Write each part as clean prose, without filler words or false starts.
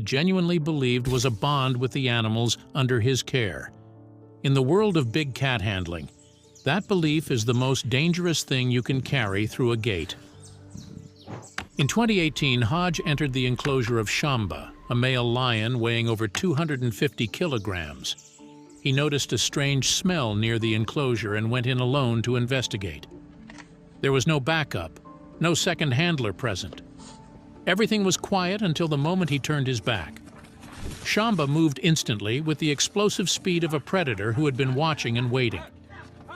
genuinely believed was a bond with the animals under his care. In the world of big cat handling, that belief is the most dangerous thing you can carry through a gate. In 2018, Hodge entered the enclosure of Shamba, a male lion weighing over 250 kilograms. He noticed a strange smell near the enclosure and went in alone to investigate. There was no backup, no second handler present. Everything was quiet until the moment he turned his back. Shamba moved instantly with the explosive speed of a predator who had been watching and waiting.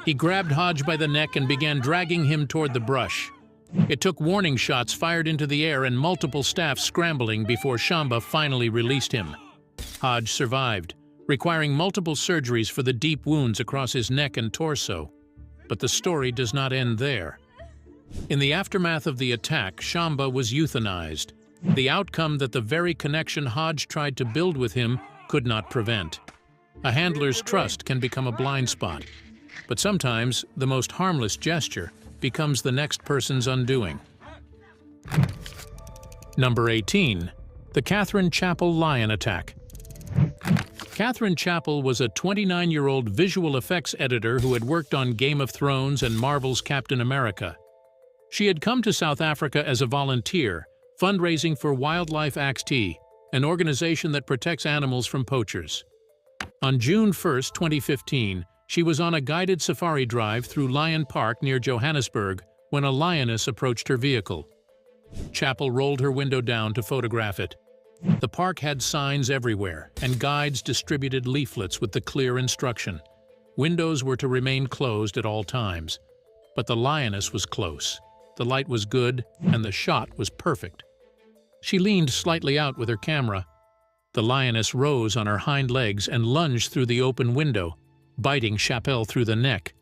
He grabbed Hodge by the neck and began dragging him toward the brush. It took warning shots fired into the air and multiple staff scrambling before Shamba finally released him. Hodge survived, requiring multiple surgeries for the deep wounds across his neck and torso. But the story does not end there. In the aftermath of the attack, Shamba was euthanized, the outcome that the very connection Hodge tried to build with him could not prevent. A handler's trust can become a blind spot, but sometimes the most harmless gesture becomes the next person's undoing. Number 18. The Catherine Chappell Lion Attack. Catherine Chappell was a 29-year-old visual effects editor who had worked on Game of Thrones and Marvel's Captain America. She had come to South Africa as a volunteer, fundraising for Wildlife AXT, an organization that protects animals from poachers. On June 1, 2015, she was on a guided safari drive through Lion Park near Johannesburg when a lioness approached her vehicle. Chappell rolled her window down to photograph it. The park had signs everywhere, and guides distributed leaflets with the clear instruction. Windows were to remain closed at all times. But the lioness was close. The light was good, and the shot was perfect. She leaned slightly out with her camera. The lioness rose on her hind legs and lunged through the open window, biting Chappell through the neck.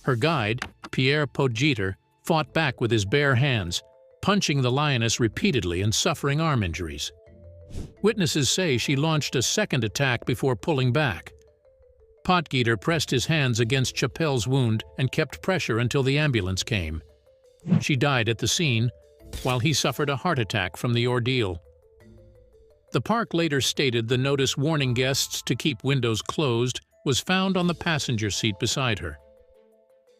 Her guide, Pierre Potgieter, fought back with his bare hands, punching the lioness repeatedly and suffering arm injuries. Witnesses say she launched a second attack before pulling back. Potgieter pressed his hands against Chappell's wound and kept pressure until the ambulance came. She died at the scene, while he suffered a heart attack from the ordeal. The park later stated the notice warning guests to keep windows closed was found on the passenger seat beside her.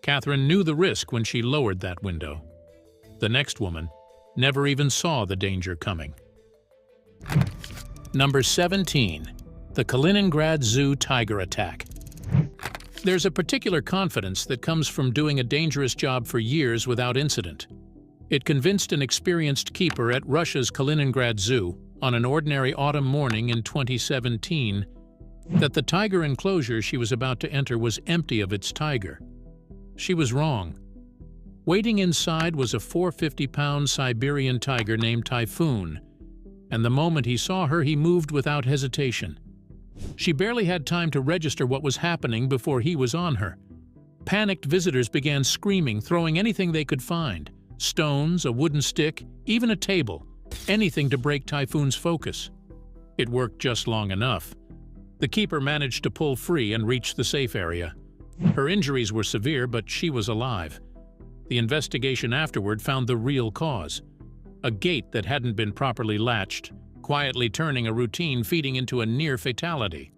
Catherine knew the risk when she lowered that window. The next woman never even saw the danger coming. Number 17. The Kaliningrad Zoo Tiger Attack. There's a particular confidence that comes from doing a dangerous job for years without incident. It convinced an experienced keeper at Russia's Kaliningrad Zoo on an ordinary autumn morning in 2017 that the tiger enclosure she was about to enter was empty of its tiger. She was wrong. Waiting inside was a 450-pound Siberian tiger named Typhoon, and the moment he saw her, he moved without hesitation. She barely had time to register what was happening before he was on her. Panicked visitors began screaming, throwing anything they could find: stones, a wooden stick, even a table, anything to break Typhoon's focus. It worked just long enough. The keeper managed to pull free and reach the safe area. Her injuries were severe, but she was alive. The investigation afterward found the real cause: a gate that hadn't been properly latched, quietly turning a routine feeding into a near fatality.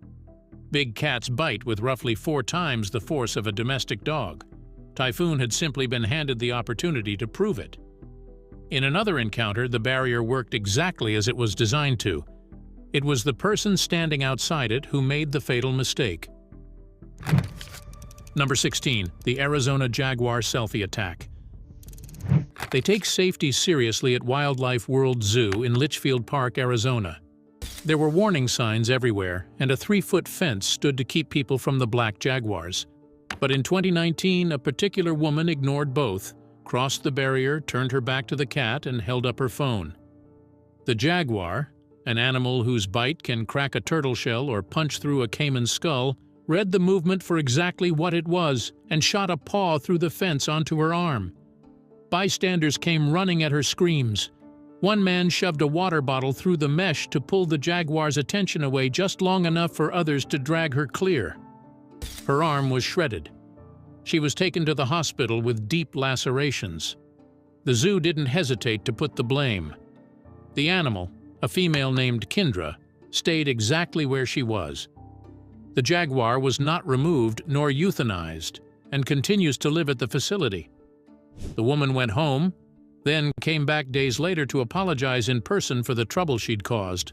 Big cats bite with roughly 4 times the force of a domestic dog. Typhoon had simply been handed the opportunity to prove it. In another encounter, the barrier worked exactly as it was designed to. It was the person standing outside it who made the fatal mistake. Number 16. The Arizona Jaguar Selfie Attack. They take safety seriously at Wildlife World Zoo in Litchfield Park, Arizona. There were warning signs everywhere, and a 3-foot fence stood to keep people from the black jaguars. But in 2019, a particular woman ignored both, crossed the barrier, turned her back to the cat, and held up her phone. The jaguar, an animal whose bite can crack a turtle shell or punch through a caiman's skull, read the movement for exactly what it was and shot a paw through the fence onto her arm. Bystanders came running at her screams. One man shoved a water bottle through the mesh to pull the jaguar's attention away just long enough for others to drag her clear. Her arm was shredded. She was taken to the hospital with deep lacerations. The zoo didn't hesitate to put the blame. The animal, a female named Kindra, stayed exactly where she was. The jaguar was not removed nor euthanized and continues to live at the facility. The woman went home, then came back days later to apologize in person for the trouble she'd caused.